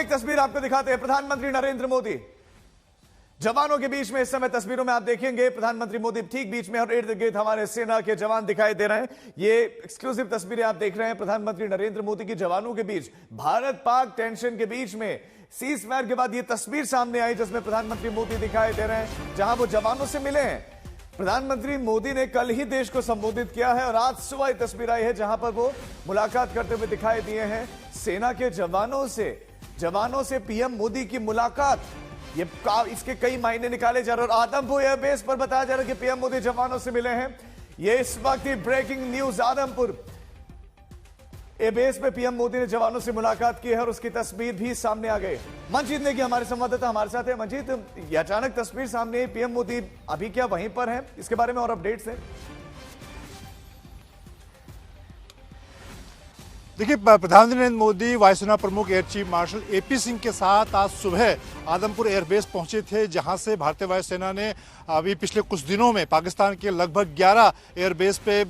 एक तस्वीर आपको दिखाते हैं। प्रधानमंत्री नरेंद्र मोदी जवानों के बीच में, इस समय तस्वीरों में आप देखेंगे प्रधानमंत्री मोदी ठीक बीच में और इर्द गिर्द हमारे सेना के जवान दिखाई दे रहे हैं। ये एक्सक्लूसिव तस्वीरें आप देख रहे हैं प्रधानमंत्री नरेंद्र मोदी की जवानों के बीच, भारत पाक टेंशन के बीच में सीज फायर के बाद ये तस्वीर सामने आई जिसमें प्रधानमंत्री मोदी दिखाई दे रहे हैं जहां वो जवानों से मिले हैं। प्रधानमंत्री मोदी ने कल ही देश को संबोधित किया है और आज सुबह ये तस्वीर आई है जहां पर वो मुलाकात करते हुए दिखाई दिए हैं सेना के जवानों से पीएम मोदी की मुलाकात। ये इसके कई मायने निकाले जा रहे हैं और आदमपुर एयरबेस पर बताया जा रहा है कि पीएम मोदी जवानों से मिले हैं। ये इस वक्त की ब्रेकिंग न्यूज, आदमपुर एयरबेस पे पीएम मोदी ने जवानों से मुलाकात की है और उसकी तस्वीर भी सामने आ गई। मंजीत नेगी हमारे संवाददाता हमारे साथ है। मंजीत, ये अचानक तस्वीर सामने आई, पीएम मोदी अभी क्या वहीं पर हैं? इसके बारे में और अपडेट्स हैं? देखिए, प्रधानमंत्री नरेंद्र मोदी वायुसेना प्रमुख air chief marshal AP Singh के साथ आज सुबह आदमपुर एयरबेस पहुंचे थे, जहां से भारतीय वायुसेना ने अभी पिछले कुछ दिनों में पाकिस्तान के लगभग 11 एयरबेस पे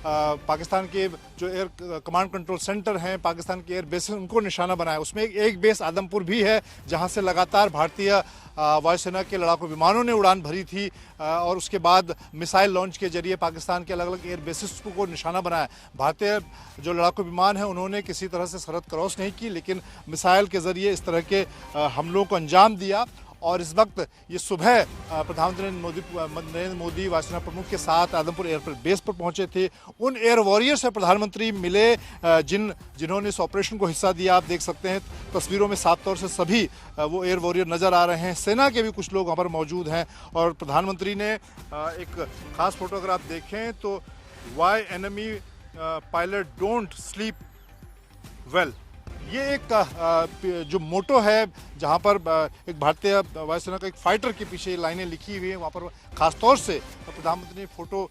पाकिस्तान के जो एयर कमांड कंट्रोल सेंटर हैं, पाकिस्तान के एयर बेस उनको निशाना बनाया। उसमें एक बेस आदमपुर भी है जहां से लगातार भारतीय वायुसेना के लड़ाकू विमानों ने उड़ान भरी थी और उसके बाद मिसाइल लॉन्च के जरिए पाकिस्तान के अलग अलग एयर बेसिस को निशाना बनाया। भारतीय जो लड़ाकू विमान हैं उन्होंने किसी तरह से सरहद क्रॉस नहीं की, लेकिन मिसाइल के जरिए इस तरह के हमलों को अंजाम दिया। और इस वक्त ये सुबह प्रधानमंत्री नरेंद्र मोदी वायुसेना प्रमुख के साथ आदमपुर एयरबेस पर पहुंचे थे। उन एयर वॉरियर से प्रधानमंत्री मिले जिन्होंने इस ऑपरेशन को हिस्सा दिया। आप देख सकते हैं तस्वीरों में साफ तौर से सभी वो एयर वॉरियर नजर आ रहे हैं। सेना के भी कुछ लोग वहाँ पर मौजूद हैं और प्रधानमंत्री ने एक खास फोटो अगर आप देखें तो why enemy pilot don't sleep well, ये एक जो मोटो है जहाँ पर एक भारतीय वायुसेना का एक फाइटर के पीछे लाइनें लिखी हुई हैं, वहाँ पर खास तौर से प्रधानमंत्री ने फोटो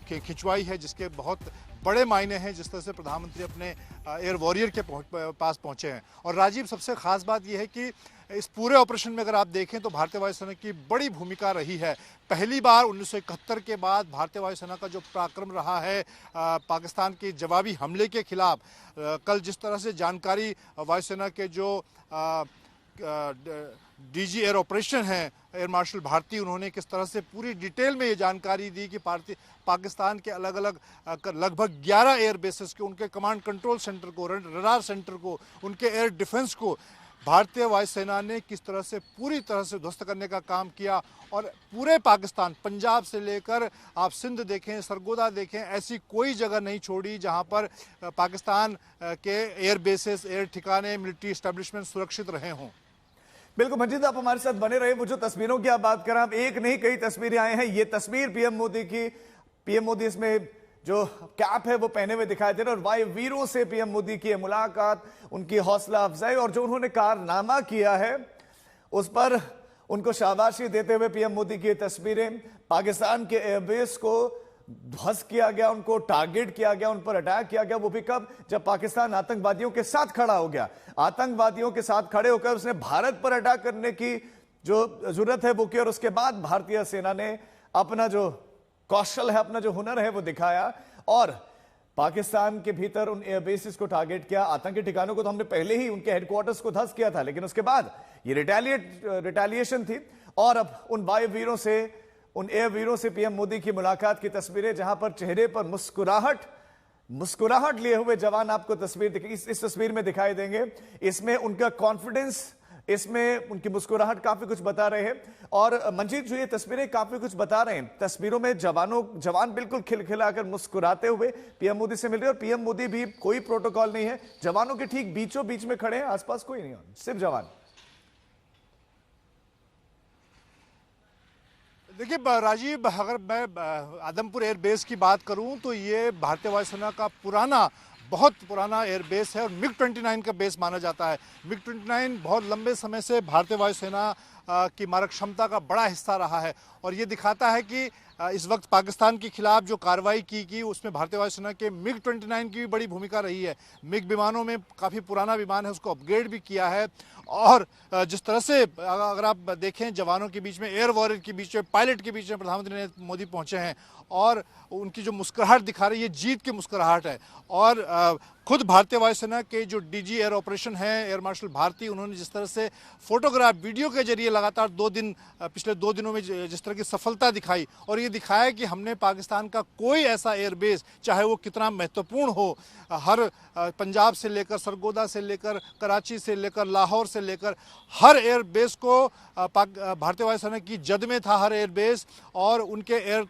खिंचवाई है जिसके बहुत बड़े मायने हैं जिस तरह से प्रधानमंत्री अपने एयर वॉरियर के पास पहुँचे हैं। और राजीव, सबसे खास बात यह है कि इस पूरे ऑपरेशन में अगर आप देखें तो भारतीय वायुसेना की बड़ी भूमिका रही है। पहली बार 1971 के बाद भारतीय वायुसेना का जो पराक्रम रहा है पाकिस्तान के जवाबी हमले के खिलाफ, कल जिस तरह से जानकारी वायुसेना के जो डीजी एयर ऑपरेशन हैं एयर मार्शल भारती, उन्होंने किस तरह से पूरी डिटेल में ये जानकारी दी कि पाकिस्तान के अलग अलग लगभग 11 एयर बेसेस के, उनके कमांड कंट्रोल सेंटर को, रडार सेंटर को, उनके एयर डिफेंस को भारतीय वायुसेना ने किस तरह से पूरी तरह से ध्वस्त करने का काम किया। और पूरे पाकिस्तान, पंजाब से लेकर आप सिंध देखें, सरगोदा देखें, ऐसी कोई जगह नहीं छोड़ी जहां पर पाकिस्तान के एयर बेसेस, एयर ठिकाने, मिलिट्री एस्टेब्लिशमेंट सुरक्षित रहे हों। बिल्कुल मंजीत, आप हमारे साथ बने रहे। वो जो तस्वीरों की आप बात कर रहे हैं, अब एक नहीं कई तस्वीरें आए हैं। ये तस्वीर पीएम मोदी की, पीएम मोदी इसमें जो कैप है वो पहने हुए दिखाई दे रहे हैं और वायु वीरों से पीएम मोदी की मुलाकात, उनकी हौसला अफजाई और जो उन्होंने कारनामा किया है उस पर उनको शाबाशी देते हुए पीएम मोदी की तस्वीरें। पाकिस्तान के एयरबेस को ध्वस्त किया गया, उनको टारगेट किया गया, उन पर अटैक किया गया, वो भी कब? जब पाकिस्तान आतंकवादियों के साथ खड़ा हो गया। आतंकवादियों के साथ खड़े होकर उसने भारत पर अटैक करने की जो जरूरत है वो की और उसके बाद भारतीय सेना ने अपना जो कौशल है, अपना जो हुनर है वो दिखाया और पाकिस्तान के भीतर उन एयरबेसिस को टारगेट किया। आतंकी ठिकानों को तो हमने पहले ही उनके हेडक्वार्टर्स को ध्वस्त किया था, लेकिन उसके बाद ये रिटेलिएशन थी और अब उन वायु वीरों से, उन एयर वीरों से पीएम मोदी की मुलाकात की तस्वीरें, जहां पर चेहरे पर मुस्कुराहट लिए हुए जवान आपको तस्वीर इस तस्वीर में दिखाई देंगे। इसमें उनका कॉन्फिडेंस, इसमें उनकी मुस्कुराहट काफी कुछ बता रहे हैं। और मंजीत, जो ये तस्वीरें काफी कुछ बता रहे हैं, तस्वीरों में जवान बिल्कुल खिलखिलाकर मुस्कुराते हुए पीएम मोदी से मिल रहे हैं और पीएम मोदी भी, कोई प्रोटोकॉल नहीं है, जवानों के ठीक बीचों बीच में खड़े हैं, आसपास कोई नहीं, सिर्फ जवान। देखिए राजीव, अगर मैं आदमपुर एयरबेस की बात करूं तो ये भारतीय वायुसेना का बहुत पुराना एयरबेस है और MiG-29 का बेस माना जाता है। MiG-29 बहुत लंबे समय से भारतीय वायुसेना की मारक क्षमता का बड़ा हिस्सा रहा है और ये दिखाता है कि इस वक्त पाकिस्तान के खिलाफ जो कार्रवाई की उसमें भारतीय वायुसेना के MiG-29 की भी बड़ी भूमिका रही है। MiG विमानों में काफ़ी पुराना विमान है, उसको अपग्रेड भी किया है और जिस तरह से अगर आप देखें जवानों के बीच में, एयर वॉरियर के बीच में, पायलट के बीच में प्रधानमंत्री नरेंद्र मोदी पहुंचे हैं और उनकी जो मुस्कुराहट दिखा रही है, जीत की मुस्कुराहट है। और खुद भारतीय वायुसेना के जो डीजी एयर ऑपरेशन है एयर मार्शल भारती, उन्होंने जिस तरह से फोटोग्राफ वीडियो के जरिए लगातार पिछले 2 दिनों में जिस तरह की सफलता दिखाई और ये दिखाया कि हमने पाकिस्तान का कोई ऐसा एयरबेस, चाहे वो कितना महत्वपूर्ण हो, हर पंजाब से लेकर सरगोदा से लेकर कराची से लेकर लाहौर से लेकर हर एयरबेस को भारतीय वायुसेना की जद में था हर एयरबेस। और उनके air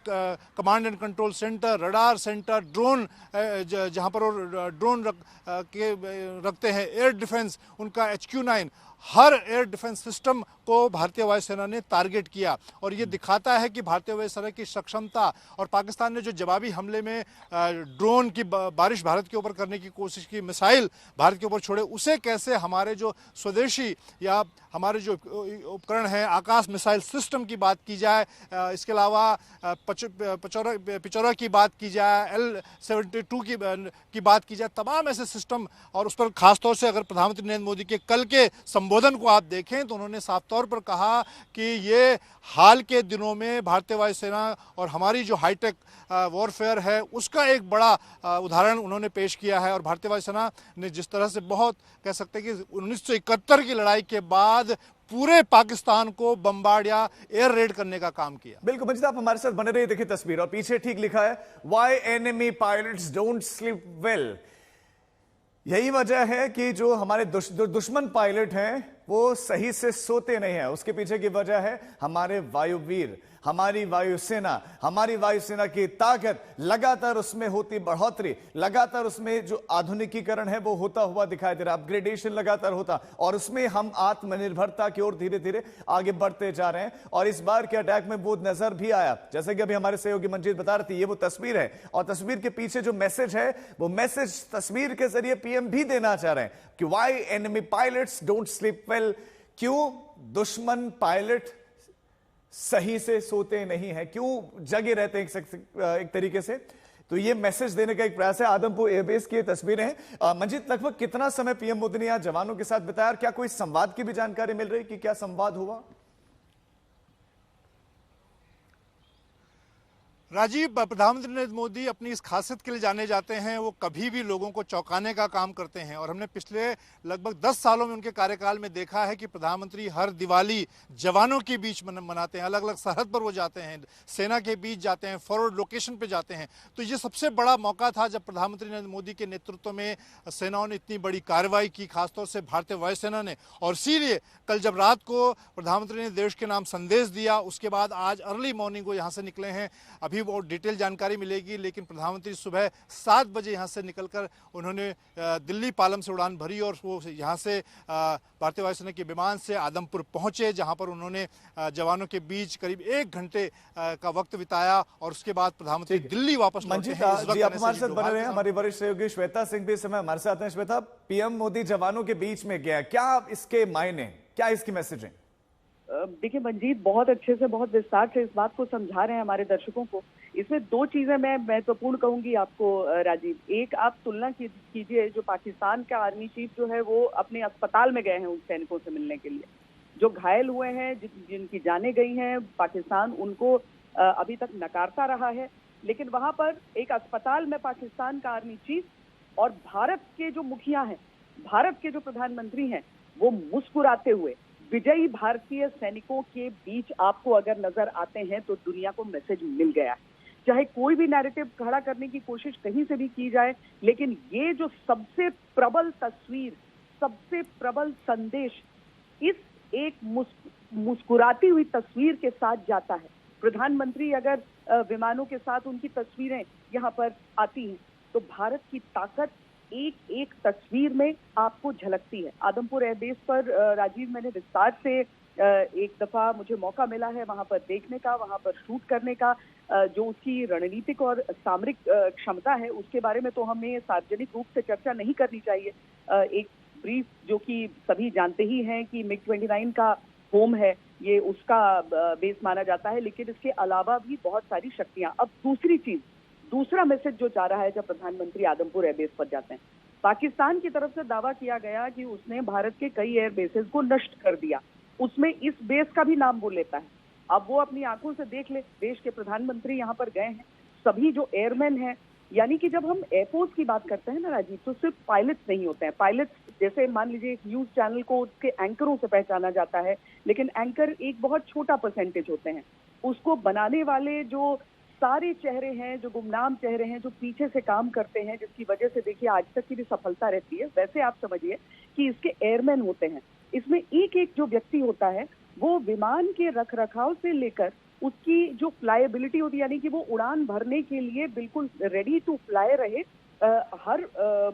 command and control centre, radar centre, drone जहाँ पर वो ड्रोन रखते हैं, एयर डिफेंस उनका HQ-9, हर एयर डिफेंस सिस्टम को भारतीय वायुसेना ने टारगेट किया। और ये दिखाता है कि भारतीय वायुसेना की सक्षमता। और पाकिस्तान ने जो जवाबी हमले में ड्रोन की बारिश भारत के ऊपर करने की कोशिश की, मिसाइल भारत के ऊपर छोड़े, उसे कैसे हमारे जो स्वदेशी या हमारे जो उपकरण हैं, आकाश मिसाइल सिस्टम की बात की जाए, इसके अलावा पिचौरा की बात की जाए, L-72 की बात की जाए, तमाम ऐसे सिस्टम। और उस पर खासतौर से अगर प्रधानमंत्री नरेंद्र मोदी के कल के संबोधन को आप देखें तो उन्होंने साफ तौर पर कहा कि ये हाल के दिनों में भारतीय वायुसेना और हमारी जो हाईटेक वॉरफेयर है उसका एक बड़ा उदाहरण उन्होंने पेश किया है। और भारतीय वायुसेना ने जिस तरह से बहुत कह सकते हैं कि 1971 की लड़ाई के बाद पूरे पाकिस्तान को बम्बार्ड या एयर रेड करने का काम किया। बिल्कुल मंजित, आप हमारे साथ बने रहिए। देखिए तस्वीर और पीछे ठीक लिखा है, why enemy pilots don't sleep well. यही वजह है कि जो हमारे दुश्मन पायलट हैं वो सही से सोते नहीं हैं। उसके पीछे की वजह है हमारे वायुवीर, हमारी वायुसेना की ताकत, लगातार उसमें होती बढ़ोतरी, लगातार उसमें जो आधुनिकीकरण है वो होता हुआ दिखाई दे रहा, अपग्रेडेशन लगातार होता, और उसमें हम आत्मनिर्भरता की ओर धीरे धीरे आगे बढ़ते जा रहे हैं। और इस बार के अटैक में वो नजर भी आया, जैसे कि अभी हमारे सहयोगी मंजीत बता रही थी, ये वो तस्वीर है और तस्वीर के पीछे जो मैसेज है वो मैसेज तस्वीर के जरिए पीएम भी देना चाह रहे हैं कि why enemy pilots don't sleep well. क्यों दुश्मन पायलट सही से सोते नहीं हैं, क्यों जगे रहते हैं एक तरीके से। तो ये मैसेज देने का एक प्रयास है। आदमपुर एयरबेस की तस्वीरें हैं। मंजीत, लगभग कितना समय पीएम मोदी ने यहां जवानों के साथ बिताया, क्या कोई संवाद की भी जानकारी मिल रही कि क्या संवाद हुआ? राजीव, प्रधानमंत्री नरेंद्र मोदी अपनी इस खासियत के लिए जाने जाते हैं, वो कभी भी लोगों को चौंकाने का काम करते हैं। और हमने पिछले लगभग 10 सालों में उनके कार्यकाल में देखा है कि प्रधानमंत्री हर दिवाली जवानों के बीच मनाते हैं। अलग अलग सरहद पर वो जाते हैं, सेना के बीच जाते हैं, फॉरवर्ड लोकेशन पे जाते हैं। तो ये सबसे बड़ा मौका था जब प्रधानमंत्री नरेंद्र मोदी के नेतृत्व में सेनाओं ने इतनी बड़ी कार्रवाई की, खासतौर से भारतीय वायुसेना ने। और इसीलिए कल जब रात को प्रधानमंत्री ने देश के नाम संदेश दिया, उसके बाद आज अर्ली मॉर्निंग को यहाँ से निकले हैं। अभी वो डिटेल जानकारी मिलेगी, लेकिन प्रधानमंत्री सुबह 7 बजे यहाँ से निकलकर उन्होंने दिल्ली पालम से उड़ान भरी और वो यहाँ से भारतीय वायुसेना के विमान से आदमपुर पहुंचे, जहां पर उन्होंने जवानों के बीच करीब 1 घंटे का वक्त बिताया और उसके बाद प्रधानमंत्री दिल्ली वापस लौटे हैं। जी, आप हमारे साथ बने रहे हैं। हमारी वरिष्ठ सहयोगी श्वेता सिंह भी इस समय हमारे साथ हैं। श्वेता, पीएम मोदी जवानों के बीच में गया, क्या इसके मायने, क्या इसकी मैसेजिंग? देखिए मंजीत, बहुत अच्छे से, बहुत विस्तार से इस बात को समझा रहे हैं हमारे दर्शकों को। इसमें 2 चीजें मैं महत्वपूर्ण कहूंगी आपको राजीव। एक, आप तुलना कीजिए, जो पाकिस्तान का आर्मी चीफ जो है वो अपने अस्पताल में गए हैं उन सैनिकों से मिलने के लिए जो घायल हुए हैं, जिनकी जानें गई हैं। पाकिस्तान उनको अभी तक नकारता रहा है, लेकिन वहां पर एक अस्पताल में पाकिस्तान का आर्मी चीफ और भारत के जो मुखिया हैं, भारत के जो प्रधानमंत्री हैं, वो मुस्कुराते हुए विजयी भारतीय सैनिकों के बीच आपको अगर नजर आते हैं तो दुनिया को मैसेज मिल गया है। चाहे कोई भी नैरेटिव खड़ा करने की कोशिश कहीं से भी की जाए, लेकिन ये जो सबसे प्रबल तस्वीर, सबसे प्रबल संदेश इस एक मुस्कुराती हुई तस्वीर के साथ जाता है। प्रधानमंत्री अगर विमानों के साथ उनकी तस्वीरें यहाँ पर आती हैं तो भारत की ताकत एक एक तस्वीर में आपको झलकती है। आदमपुर एयरबेस पर राजीव, मैंने विस्तार से एक दफा मुझे मौका मिला है वहां पर देखने का, वहां पर शूट करने का। जो उसकी रणनीतिक और सामरिक क्षमता है उसके बारे में तो हमें सार्वजनिक रूप से चर्चा नहीं करनी चाहिए। एक ब्रीफ जो कि सभी जानते ही हैं कि MiG-29 का होम है, ये उसका बेस माना जाता है, लेकिन इसके अलावा भी बहुत सारी शक्तियां। अब दूसरा मैसेज जो जा रहा है जब प्रधानमंत्री आदमपुर एयरबेस पर जाते हैं, पाकिस्तान की तरफ से दावा किया गया कि उसने भारत के कई एयर बेसेस को नष्ट कर दिया, उसमें इस बेस का भी नाम बोल लेता है। अब वो अपनी आंखों से देख ले, देश के प्रधानमंत्री यहाँ पर गए हैं, सभी जो एयरमैन हैं यानी कि जब हम एयरफोर्स की बात करते हैं ना राजीव, तो सिर्फ पायलट्स नहीं होते हैं। पायलट्स जैसे मान लीजिए एक न्यूज चैनल को उसके एंकरों से पहचाना जाता है, लेकिन एंकर एक बहुत छोटा परसेंटेज होते हैं। उसको बनाने वाले जो सारे चेहरे हैं, जो गुमनाम चेहरे हैं, जो पीछे से काम करते हैं, जिसकी वजह से देखिए आज तक की भी सफलता रहती है, वैसे आप समझिए कि इसके एयरमैन होते हैं। इसमें एक एक जो व्यक्ति होता है वो विमान के रखरखाव से लेकर उसकी जो फ्लाईएबिलिटी होती है, यानी कि वो उड़ान भरने के लिए बिल्कुल रेडी टू फ्लाई रहे हर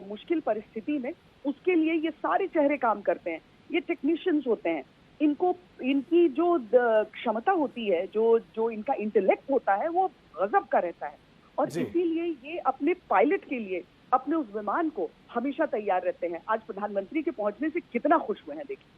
मुश्किल परिस्थिति में, उसके लिए ये सारे चेहरे काम करते हैं। ये टेक्नीशियंस होते हैं। इनको इनकी जो क्षमता होती है, जो जो इनका इंटेलेक्ट होता है, वो गजब का रहता है। और इसीलिए ये अपने पायलट के लिए, अपने उस विमान को हमेशा तैयार रहते हैं। आज प्रधानमंत्री के पहुंचने से कितना खुश हुए हैं देखिए।